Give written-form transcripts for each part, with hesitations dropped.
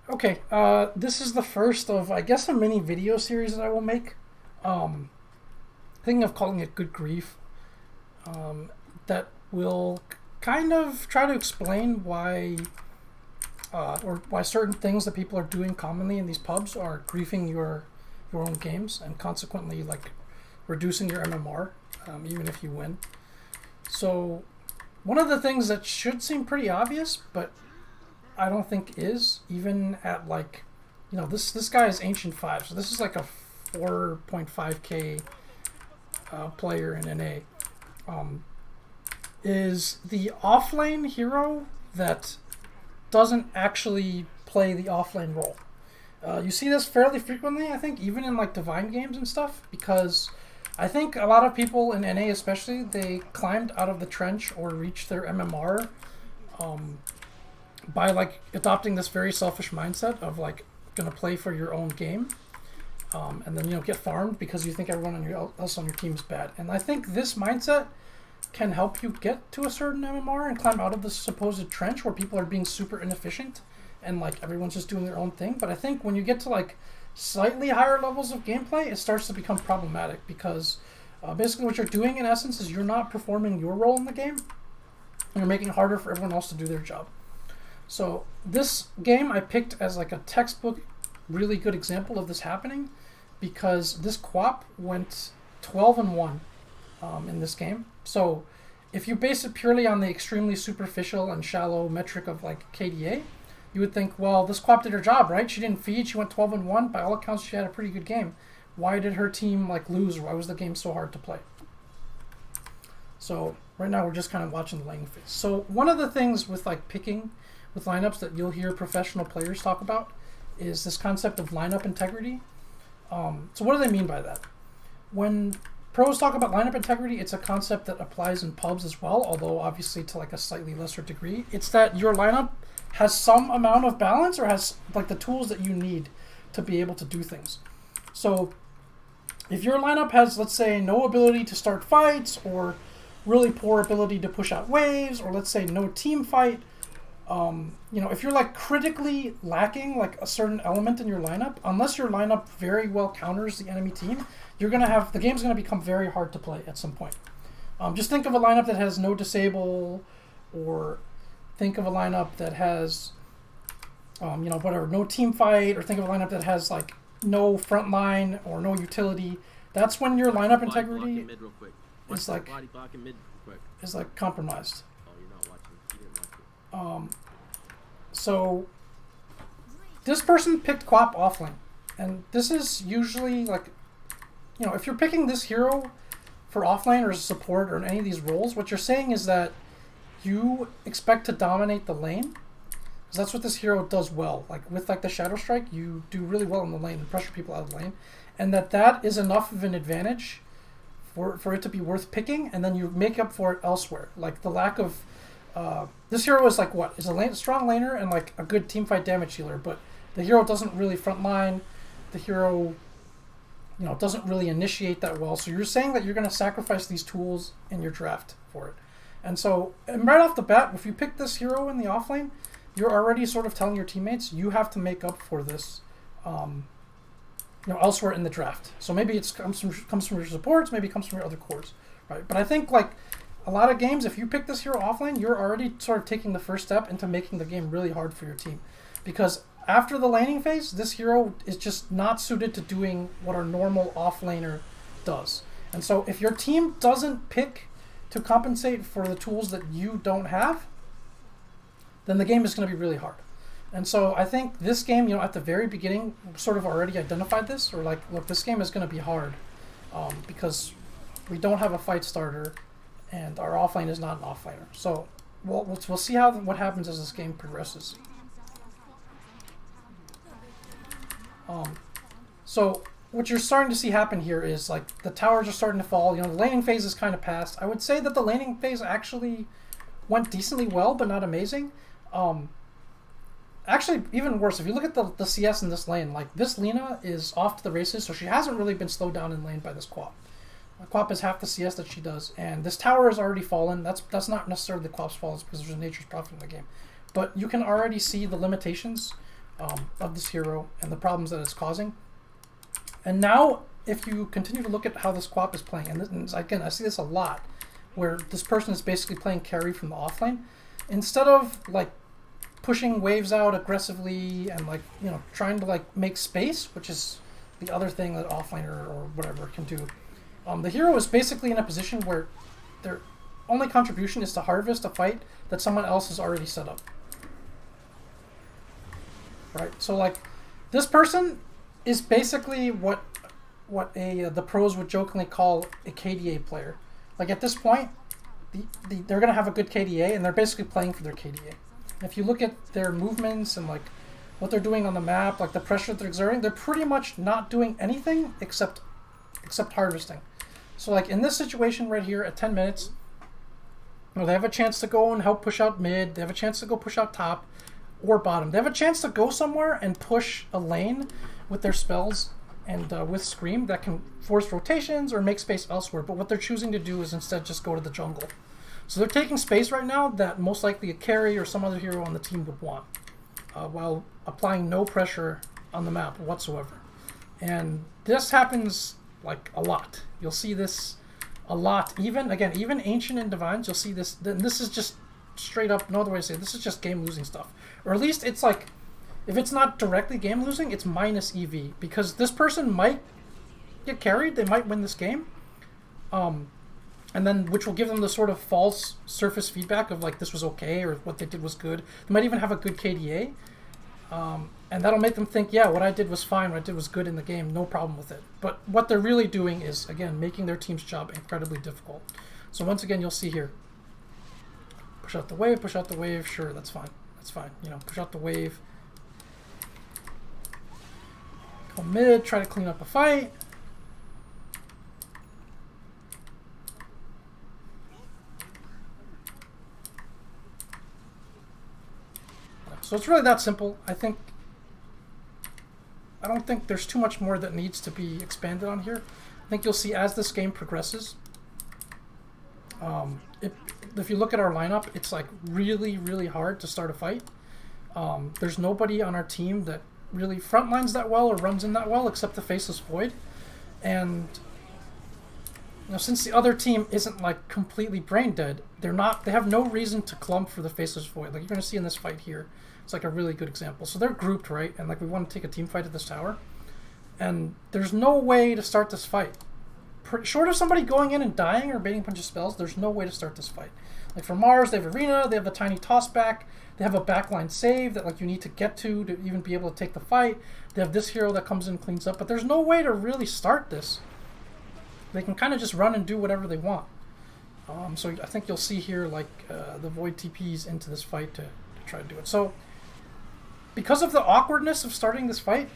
Okay, this is the first of, I guess, a mini video series that I will make. Thinking of calling it Good Grief. That will kind of try to explain why, or why certain things that people are doing commonly in these pubs are griefing your own games and consequently like reducing your MMR, even if you win. So, one of the things that should seem pretty obvious, but I don't think is even at like, this guy is Ancient 5, so this is like a 4.5k player in NA. Is the offlane hero that doesn't actually play the offlane role. You see this fairly frequently, I think, even in like Divine games and stuff, because I think a lot of people in NA especially, they climbed out of the trench or reached their MMR by like adopting this very selfish mindset of like gonna play for your own game, and then get farmed because you think everyone else on your team is bad. And I think this mindset can help you get to a certain MMR and climb out of the supposed trench where people are being super inefficient and like everyone's just doing their own thing. But I think when you get to like slightly higher levels of gameplay, it starts to become problematic because basically what you're doing in essence is you're not performing your role in the game and you're making it harder for everyone else to do their job. So this game I picked as like a textbook really good example of this happening because this QoP went 12-1 in this game. So if you base it purely on the extremely superficial and shallow metric of like KDA, you would think, well, this QoP did her job, right? She didn't feed, she went 12-1. By all accounts, she had a pretty good game. Why did her team like lose? Why was the game so hard to play? So right now we're just kind of watching the laning phase. So one of the things with like picking with lineups that you'll hear professional players talk about is this concept of lineup integrity. So what do they mean by that? When pros talk about lineup integrity, it's a concept that applies in pubs as well, although obviously to like a slightly lesser degree. It's that your lineup has some amount of balance or has like the tools that you need to be able to do things. So if your lineup has, let's say, no ability to start fights or really poor ability to push out waves, or let's say no team fight, if you're like critically lacking like a certain element in your lineup, unless your lineup very well counters the enemy team, the game's gonna become very hard to play at some point. Just think of a lineup that has no disable, or think of a lineup that has, no team fight, or think of a lineup that has like no front line or no utility. That's when your lineup integrity is like compromised. So this person picked QoP Offlane, and this is usually like, if you're picking this hero for offlane or as a support or in any of these roles, what you're saying is that you expect to dominate the lane, because that's what this hero does well. Like with like the Shadow Strike, you do really well in the lane and pressure people out of the lane, and that is enough of an advantage for it to be worth picking, and then you make up for it elsewhere. Like the lack of this hero is like what is a strong laner and like a good teamfight damage healer, but the hero doesn't really frontline. The hero, doesn't really initiate that well. So you're saying that you're going to sacrifice these tools in your draft for it. And right off the bat, if you pick this hero in the offlane, you're already sort of telling your teammates you have to make up for this, elsewhere in the draft. So maybe it comes from your supports, maybe it comes from your other cores, right? But I think like a lot of games, if you pick this hero offlane, you're already sort of taking the first step into making the game really hard for your team. Because after the laning phase, this hero is just not suited to doing what our normal offlaner does. And so if your team doesn't pick to compensate for the tools that you don't have, then the game is going to be really hard. And so I think this game, at the very beginning, sort of already identified this, or like, look, this game is going to be hard because we don't have a fight starter, and our offlane is not an offlaner. So we'll see what happens as this game progresses. So what you're starting to see happen here is like the towers are starting to fall. The laning phase is kind of past. I would say that the laning phase actually went decently well, but not amazing. Actually, even worse, if you look at the CS in this lane, like this Lina is off to the races, so she hasn't really been slowed down in lane by this QoP. QoP is half the CS that she does, and this tower has already fallen. That's not necessarily the QoP's fault, it's because there's a nature's prophet in the game. But you can already see the limitations of this hero and the problems that it's causing. And now, if you continue to look at how this Quap is playing, and again, I see this a lot, where this person is basically playing carry from the offlane, instead of like pushing waves out aggressively and like, you know, trying to like make space, which is the other thing that offlaner or whatever can do. The hero is basically in a position where their only contribution is to harvest a fight that someone else has already set up. Right? So like, this person is basically what the pros would jokingly call a KDA player. Like at this point, they're going to have a good KDA, and they're basically playing for their KDA. And if you look at their movements and like what they're doing on the map, like the pressure that they're exerting, they're pretty much not doing anything except harvesting. So like in this situation right here at 10 minutes, you know, they have a chance to go and help push out mid. They have a chance to go push out top or bottom. They have a chance to go somewhere and push a lane with their spells and with Scream that can force rotations or make space elsewhere. But what they're choosing to do is instead just go to the jungle. So they're taking space right now that most likely a carry or some other hero on the team would want, while applying no pressure on the map whatsoever. And this happens like a lot. You'll see this a lot. Even Ancient and Divines, you'll see this. Then this is just straight up, no other way to say it, this is just game losing stuff. Or at least it's like, if it's not directly game losing, it's minus EV, because this person might get carried, they might win this game, and then which will give them the sort of false surface feedback of like this was okay or what they did was good. They might even have a good KDA, and that'll make them think, yeah, what I did was fine, what I did was good in the game, no problem with it. But what they're really doing is, again, making their team's job incredibly difficult. So once again, you'll see here, push out the wave, sure, that's fine, you know, push out the wave, go mid, try to clean up a fight. So it's really that simple. I don't think there's too much more that needs to be expanded on here. I think you'll see as this game progresses, if you look at our lineup, it's like really, really hard to start a fight. There's nobody on our team that really frontlines that well or runs in that well except the Faceless Void. And you know, since the other team isn't like completely brain dead, they have no reason to clump for the Faceless Void. Like you're going to see in this fight here, it's like a really good example. So they're grouped, right? And like we want to take a team fight at this tower. And there's no way to start this fight. Short of somebody going in and dying or baiting a bunch of spells, there's no way to start this fight. Like for Mars, they have Arena, they have the tiny toss back, they have a backline save that like you need to get to even be able to take the fight. They have this hero that comes in and cleans up, but there's no way to really start this. They can kind of just run and do whatever they want. So I think you'll see here like the Void TPs into this fight to try to do it. So because of the awkwardness of starting this fight,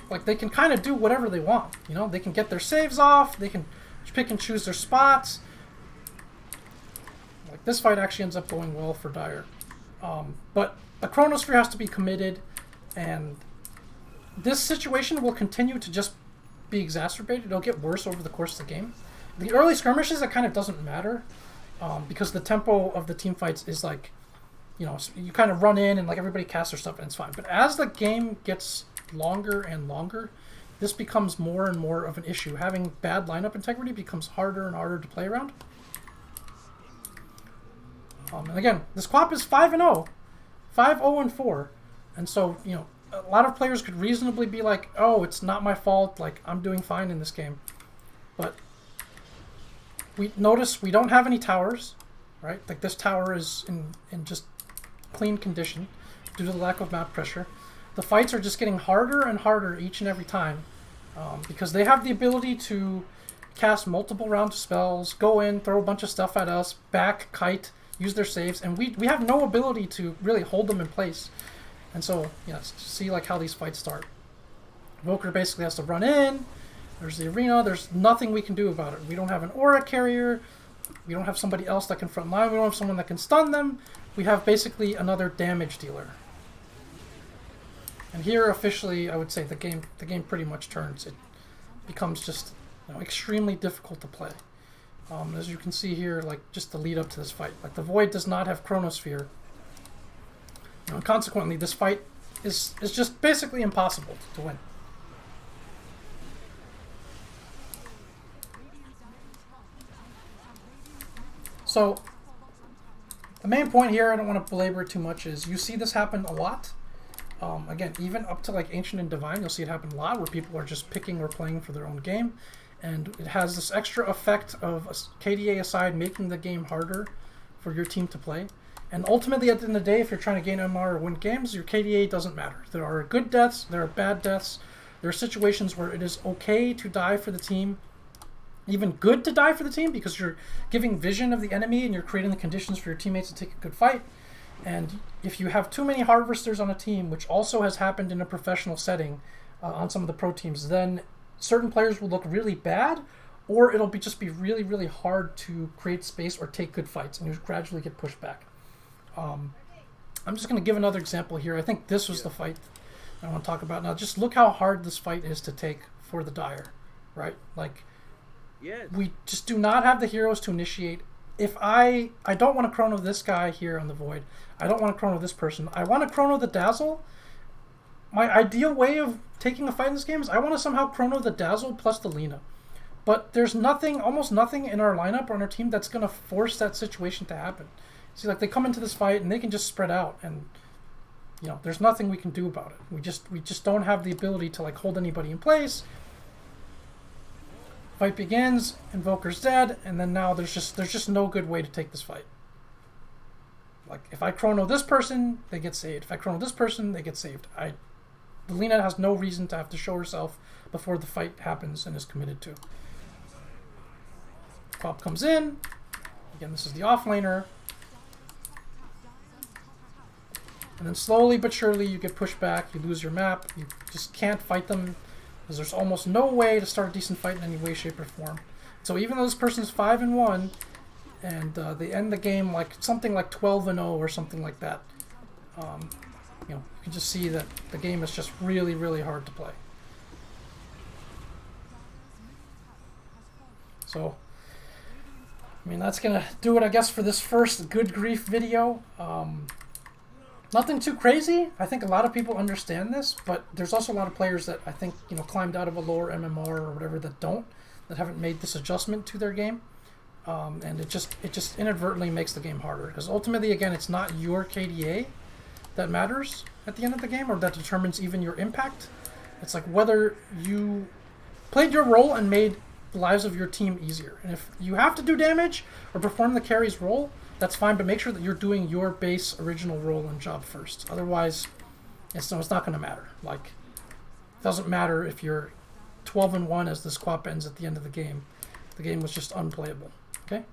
like they can kind of do whatever they want. You know, they can get their saves off, they can pick and choose their spots. Like this fight actually ends up going well for Dire. But the Chronosphere has to be committed, and this situation will continue to just be exacerbated. It'll get worse over the course of the game. The early skirmishes, it kind of doesn't matter, because the tempo of the team fights is like, you know, you kind of run in and like everybody casts their stuff and it's fine. But as the game gets longer and longer, this becomes more and more of an issue. Having bad lineup integrity becomes harder and harder to play around. And again, this Quap is 5-0, 5-0-4, and so, you know, a lot of players could reasonably be like, oh, it's not my fault, like I'm doing fine in this game. But we notice we don't have any towers, right? Like this tower is in just clean condition due to the lack of map pressure. The fights are just getting harder and harder each and every time, because they have the ability to cast multiple rounds of spells, go in, throw a bunch of stuff at us, back, kite, use their saves, and we have no ability to really hold them in place. And so, you know, see like how these fights start. Evoker basically has to run in, there's the Arena, there's nothing we can do about it. We don't have an aura carrier, we don't have somebody else that can front line, we don't have someone that can stun them, we have basically another damage dealer. And here, officially, I would say the game pretty much turns. It becomes just, you know, extremely difficult to play. As you can see here, like just the lead up to this fight, like the Void does not have Chronosphere, And consequently, this fight is just basically impossible to win. So the main point here, I don't want to belabor it too much, is you see this happen a lot. Again, even up to like Ancient and Divine, you'll see it happen a lot where people are just picking or playing for their own game. And it has this extra effect of KDA aside making the game harder for your team to play. And ultimately, at the end of the day, if you're trying to gain MR or win games, your KDA doesn't matter. There are good deaths, there are bad deaths. There are situations where it is okay to die for the team, even good to die for the team, because you're giving vision of the enemy and you're creating the conditions for your teammates to take a good fight. And if you have too many harvesters on a team, which also has happened in a professional setting on some of the pro teams, then certain players will look really bad, or it'll just be really, really hard to create space or take good fights, and you gradually get pushed back. I'm just going to give another example here. I think this was the fight I want to talk about. Now, just look how hard this fight is to take for the Dire, right? Like, we just do not have the heroes to initiate. If I don't want to chrono this guy here on the Void. I don't want to chrono this person. I want to chrono the Dazzle. My ideal way of taking a fight in this game is I want to somehow chrono the Dazzle plus the Lina. But there's nothing, almost nothing in our lineup or on our team that's going to force that situation to happen. See, like, they come into this fight and they can just spread out, and you know, there's nothing we can do about it. We just don't have the ability to like hold anybody in place. Fight begins, Invoker's dead, and then now there's just no good way to take this fight. Like, if I chrono this person, they get saved. If I chrono this person, they get saved. The Lina has no reason to have to show herself before the fight happens and is committed to. Pop comes in. Again, this is the offlaner. And then slowly but surely you get pushed back, you lose your map, you just can't fight them, because there's almost no way to start a decent fight in any way, shape, or form. So even though this person's 5-1, and they end the game like something like 12-0 or something like that, you know, you can just see that the game is just really, really hard to play. So, I mean, that's gonna do it, I guess, for this first Good Grief video. Nothing too crazy. I think a lot of people understand this, but there's also a lot of players that I think, you know, climbed out of a lower MMR or whatever that haven't made this adjustment to their game, and it just inadvertently makes the game harder, because ultimately, again, it's not your KDA that matters at the end of the game, or that determines even your impact. It's like whether you played your role and made the lives of your team easier. And if you have to do damage or perform the carry's role, that's fine, but make sure that you're doing your base original role and job first. Otherwise, it's not going to matter. Like, it doesn't matter if you're 12-1 as this quap ends at the end of the game. The game was just unplayable. Okay?